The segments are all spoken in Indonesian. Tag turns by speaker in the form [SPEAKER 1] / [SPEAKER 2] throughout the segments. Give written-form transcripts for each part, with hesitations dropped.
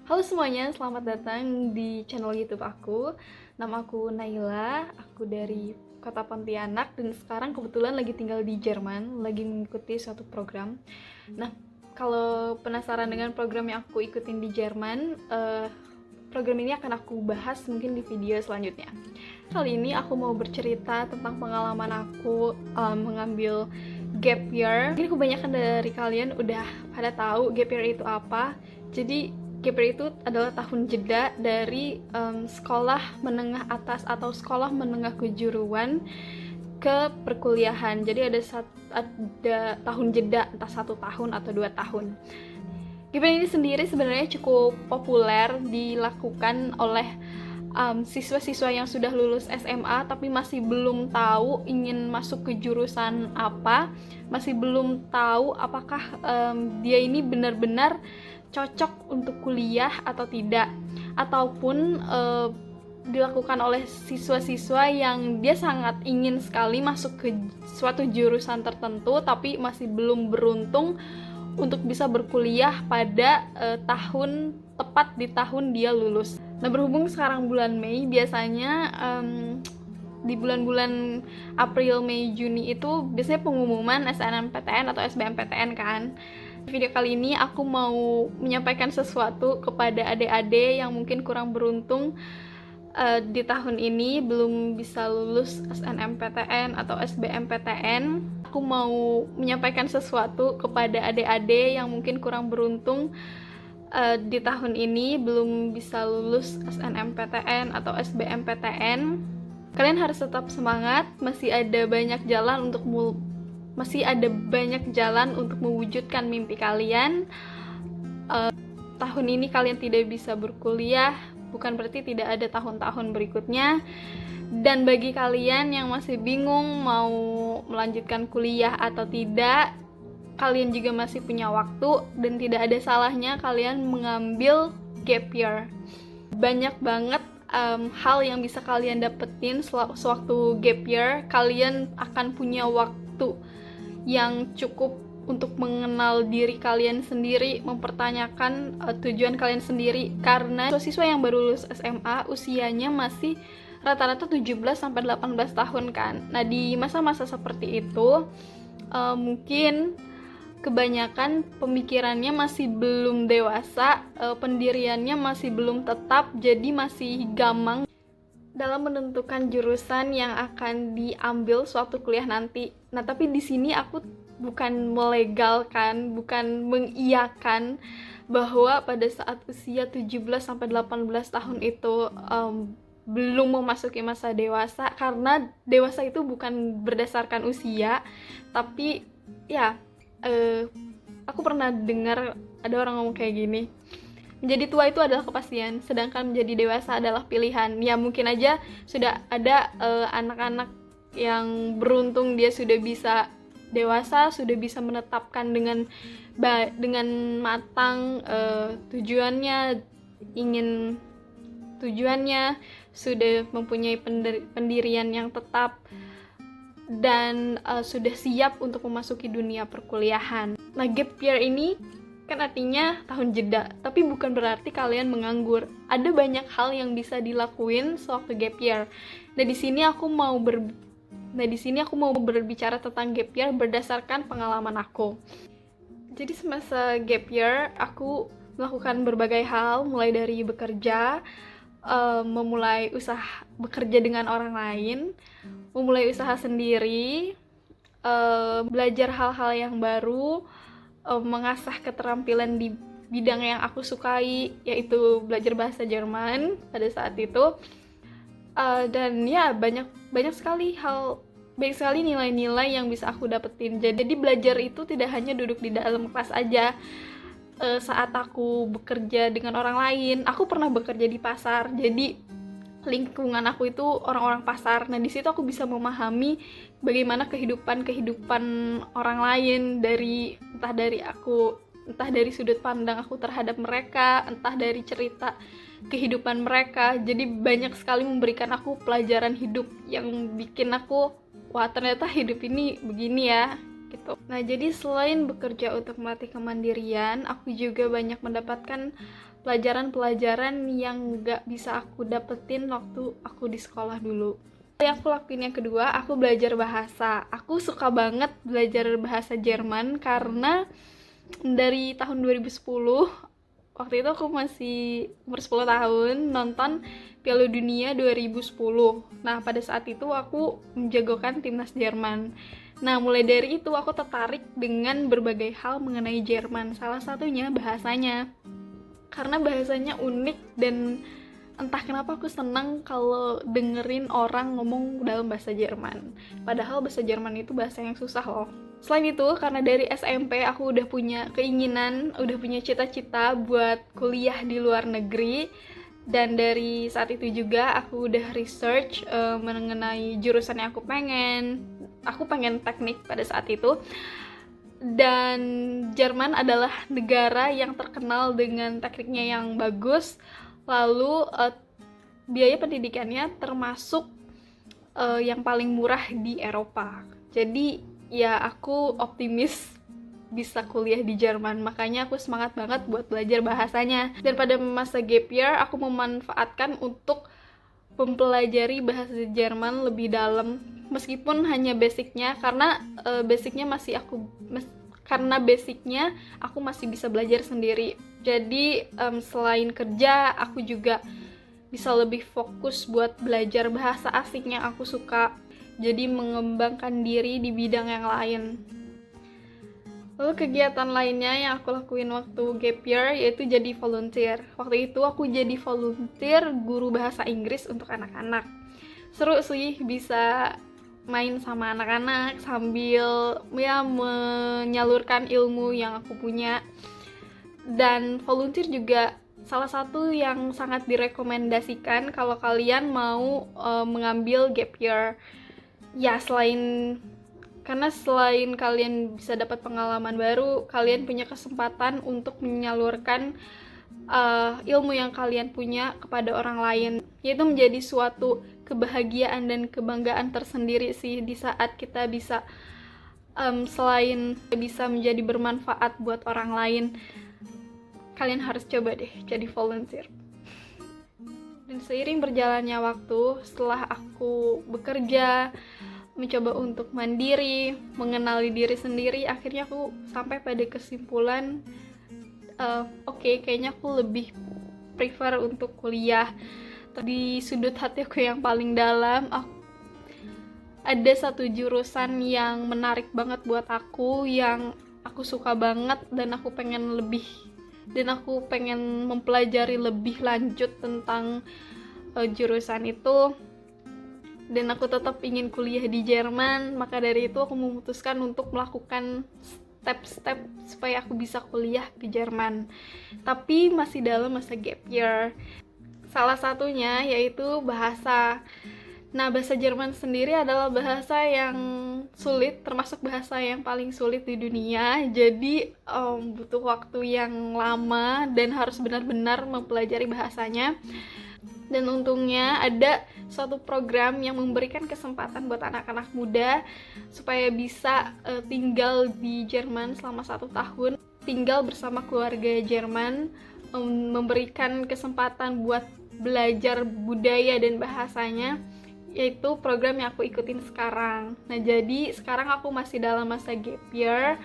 [SPEAKER 1] Halo semuanya, selamat datang di channel YouTube aku. Nama aku Naila, aku dari kota Pontianak dan sekarang kebetulan lagi tinggal di Jerman, lagi mengikuti suatu program. Nah, kalau penasaran dengan program yang aku ikutin di Jerman, program ini akan aku bahas mungkin di video selanjutnya. Kali ini aku mau bercerita tentang pengalaman aku mengambil gap year. Mungkin kebanyakan dari kalian udah pada tahu gap year itu apa. Jadi gap year itu adalah tahun jeda dari sekolah menengah atas atau sekolah menengah kejuruan ke perkuliahan. Jadi ada tahun jeda, entah 1 tahun atau 2 tahun. Gap year ini sendiri sebenarnya cukup populer dilakukan oleh siswa-siswa yang sudah lulus SMA tapi masih belum tahu ingin masuk ke jurusan apa, masih belum tahu apakah dia ini benar-benar cocok untuk kuliah atau tidak, ataupun dilakukan oleh siswa-siswa yang dia sangat ingin sekali masuk ke suatu jurusan tertentu tapi masih belum beruntung untuk bisa berkuliah pada tepat di tahun dia lulus. Nah, berhubung sekarang bulan Mei, biasanya di bulan-bulan April, Mei, Juni itu biasanya pengumuman SNMPTN atau SBMPTN kan. Di video kali ini aku mau menyampaikan sesuatu kepada adik-adik yang mungkin kurang beruntung di tahun ini belum bisa lulus SNMPTN atau SBMPTN. Aku mau menyampaikan sesuatu kepada adik-adik yang mungkin kurang beruntung di tahun ini belum bisa lulus SNMPTN atau SBMPTN. Kalian harus tetap semangat, masih ada banyak jalan untuk mewujudkan mimpi kalian. Tahun ini kalian tidak bisa berkuliah, bukan berarti tidak ada tahun-tahun berikutnya. Dan bagi kalian yang masih bingung mau melanjutkan kuliah atau tidak, kalian juga masih punya waktu dan tidak ada salahnya kalian mengambil gap year. Banyak banget hal yang bisa kalian dapetin sewaktu gap year. Kalian akan punya waktu yang cukup untuk mengenal diri kalian sendiri, mempertanyakan tujuan kalian sendiri, karena siswa yang baru lulus SMA usianya masih rata-rata 17-18 tahun kan. Nah, di masa-masa seperti itu mungkin kebanyakan pemikirannya masih belum dewasa, pendiriannya masih belum tetap, jadi masih gamang dalam menentukan jurusan yang akan diambil suatu kuliah nanti. Nah, tapi di sini aku bukan melegalkan, bukan mengiyakan bahwa pada saat usia 17-18 tahun itu belum memasuki masa dewasa, karena dewasa itu bukan berdasarkan usia, tapi ya aku pernah dengar ada orang ngomong kayak gini, menjadi tua itu adalah kepastian, sedangkan menjadi dewasa adalah pilihan. Ya mungkin aja sudah ada anak-anak yang beruntung dia sudah bisa dewasa, sudah bisa menetapkan dengan matang tujuannya, sudah mempunyai pendirian yang tetap dan sudah siap untuk memasuki dunia perkuliahan. Nah, gap year ini kan artinya tahun jeda, tapi bukan berarti kalian menganggur. Ada banyak hal yang bisa dilakuin sewaktu gap year. Nah, di sini aku mau berbicara tentang gap year berdasarkan pengalaman aku. Jadi semasa gap year aku melakukan berbagai hal, mulai dari bekerja, memulai usaha bekerja dengan orang lain, memulai usaha sendiri, belajar hal-hal yang baru, mengasah keterampilan di bidang yang aku sukai, yaitu belajar bahasa Jerman pada saat itu. Dan ya banyak sekali nilai-nilai yang bisa aku dapetin. Jadi belajar itu tidak hanya duduk di dalam kelas aja. Saat aku bekerja dengan orang lain, aku pernah bekerja di pasar, jadi lingkungan aku itu orang-orang pasar. Nah, di situ aku bisa memahami bagaimana kehidupan orang lain, entah dari sudut pandang aku terhadap mereka, entah dari cerita kehidupan mereka. Jadi banyak sekali memberikan aku pelajaran hidup yang bikin aku, wah ternyata hidup ini begini ya gitu. Nah, jadi selain bekerja untuk melatih kemandirian, aku juga banyak mendapatkan pelajaran-pelajaran yang gak bisa aku dapetin waktu aku di sekolah dulu. Yang aku lakuin yang kedua, aku belajar bahasa. Aku suka banget belajar bahasa Jerman karena dari tahun 2010, waktu itu aku masih umur 10 tahun, nonton Piala Dunia 2010. Nah, pada saat itu aku menjagokan timnas Jerman. Nah, mulai dari itu aku tertarik dengan berbagai hal mengenai Jerman. Salah satunya bahasanya. Karena bahasanya unik dan entah kenapa aku senang kalau dengerin orang ngomong dalam bahasa Jerman. Padahal bahasa Jerman itu bahasa yang susah loh. Selain itu, karena dari SMP aku udah punya keinginan, udah punya cita-cita buat kuliah di luar negeri. Dan dari saat itu juga aku udah research mengenai jurusan yang aku pengen. Aku pengen teknik pada saat itu. Dan Jerman adalah negara yang terkenal dengan tekniknya yang bagus. Lalu biaya pendidikannya termasuk yang paling murah di Eropa. Jadi ya aku optimis bisa kuliah di Jerman, makanya aku semangat banget buat belajar bahasanya. Dan pada masa gap year aku memanfaatkan untuk mempelajari bahasa Jerman lebih dalam, meskipun hanya basicnya, karena basicnya aku masih bisa belajar sendiri. Jadi selain kerja, aku juga bisa lebih fokus buat belajar bahasa asing yang aku suka, jadi mengembangkan diri di bidang yang lain. Lalu kegiatan lainnya yang aku lakuin waktu gap year yaitu jadi volunteer. Waktu itu aku jadi volunteer guru bahasa Inggris untuk anak-anak. Seru sih bisa main sama anak-anak sambil ya menyalurkan ilmu yang aku punya. Dan volunteer juga salah satu yang sangat direkomendasikan kalau kalian mau mengambil gap year. Ya, karena selain kalian bisa dapat pengalaman baru, kalian punya kesempatan untuk menyalurkan ilmu yang kalian punya kepada orang lain. Yaitu menjadi suatu kebahagiaan dan kebanggaan tersendiri sih di saat kita bisa selain bisa menjadi bermanfaat buat orang lain. Kalian harus coba deh jadi volunteer. Dan seiring berjalannya waktu, setelah aku bekerja, mencoba untuk mandiri, mengenali diri sendiri, akhirnya aku sampai pada kesimpulan kayaknya aku lebih prefer untuk kuliah. Di sudut hati aku yang paling dalam, ada satu jurusan yang menarik banget buat aku, yang aku suka banget dan aku pengen mempelajari lebih lanjut tentang jurusan itu. Dan aku tetap ingin kuliah di Jerman, maka dari itu aku memutuskan untuk melakukan step-step supaya aku bisa kuliah di Jerman. Tapi masih dalam masa gap year. Salah satunya yaitu bahasa. Nah, bahasa Jerman sendiri adalah bahasa yang sulit, termasuk bahasa yang paling sulit di dunia. Jadi butuh waktu yang lama dan harus benar-benar mempelajari bahasanya. Dan untungnya ada suatu program yang memberikan kesempatan buat anak-anak muda supaya bisa tinggal di Jerman selama 1 tahun, tinggal bersama keluarga Jerman, memberikan kesempatan buat belajar budaya dan bahasanya, yaitu program yang aku ikutin sekarang. Nah, jadi sekarang aku masih dalam masa gap year.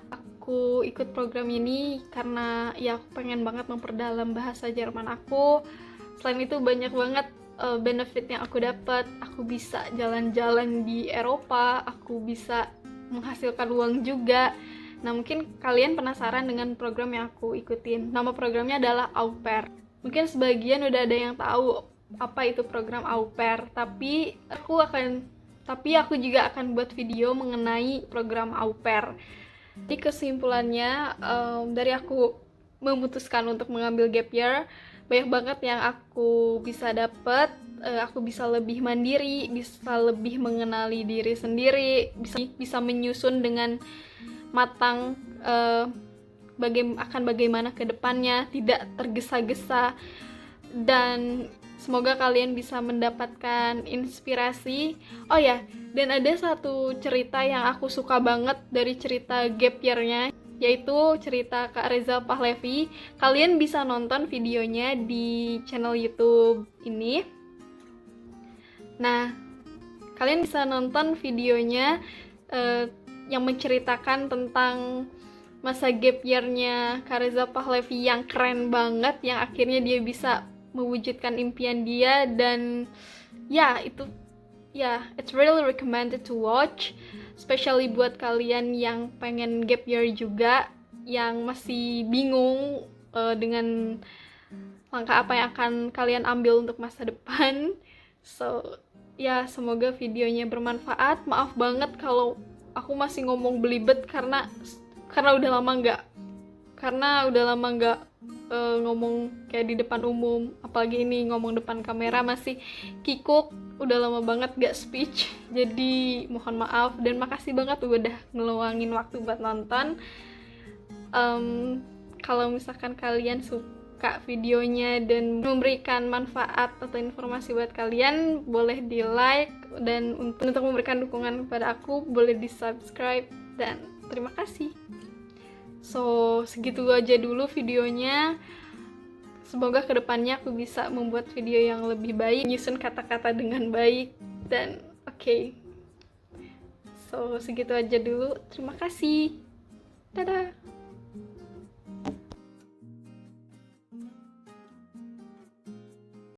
[SPEAKER 1] Aku ikut program ini karena ya aku pengen banget memperdalam bahasa Jerman aku. Selain itu banyak banget benefit yang aku dapat. Aku bisa jalan-jalan di Eropa, aku bisa menghasilkan uang juga. Nah, mungkin kalian penasaran dengan program yang aku ikutin. Nama programnya adalah Au Pair. Mungkin sebagian udah ada yang tahu apa itu program Au Pair, tapi aku juga akan buat video mengenai program Au Pair. Jadi kesimpulannya, dari aku memutuskan untuk mengambil gap year, banyak banget yang aku bisa dapat. Aku bisa lebih mandiri, bisa lebih mengenali diri sendiri, bisa menyusun dengan matang akan bagaimana ke depannya, tidak tergesa-gesa. Dan semoga kalian bisa mendapatkan inspirasi. Oh ya, dan ada satu cerita yang aku suka banget dari cerita gap year-nya. yaitu cerita Kak Reza Pahlevi. Kalian bisa nonton videonya di channel YouTube ini. Nah, kalian bisa nonton videonya yang menceritakan tentang masa gap year-nya Kak Reza Pahlevi yang keren banget, yang akhirnya dia bisa mewujudkan impian dia. Dan it's really recommended to watch, especially buat kalian yang pengen gap year juga, yang masih bingung dengan langkah apa yang akan kalian ambil untuk masa depan. So semoga videonya bermanfaat. Maaf banget kalau aku masih ngomong belibet karena udah lama nggak ngomong kayak di depan umum, apalagi ini ngomong depan kamera masih kikuk. Udah lama banget gak speech, jadi mohon maaf dan makasih banget udah ngeluangin waktu buat nonton. Kalau misalkan kalian suka videonya dan memberikan manfaat atau informasi buat kalian, boleh di like, dan untuk memberikan dukungan kepada aku boleh di subscribe, dan terima kasih. So segitu aja dulu videonya. Semoga kedepannya aku bisa membuat video yang lebih baik, menyusun kata-kata dengan baik, dan oke. So segitu aja dulu, terima kasih, dadah.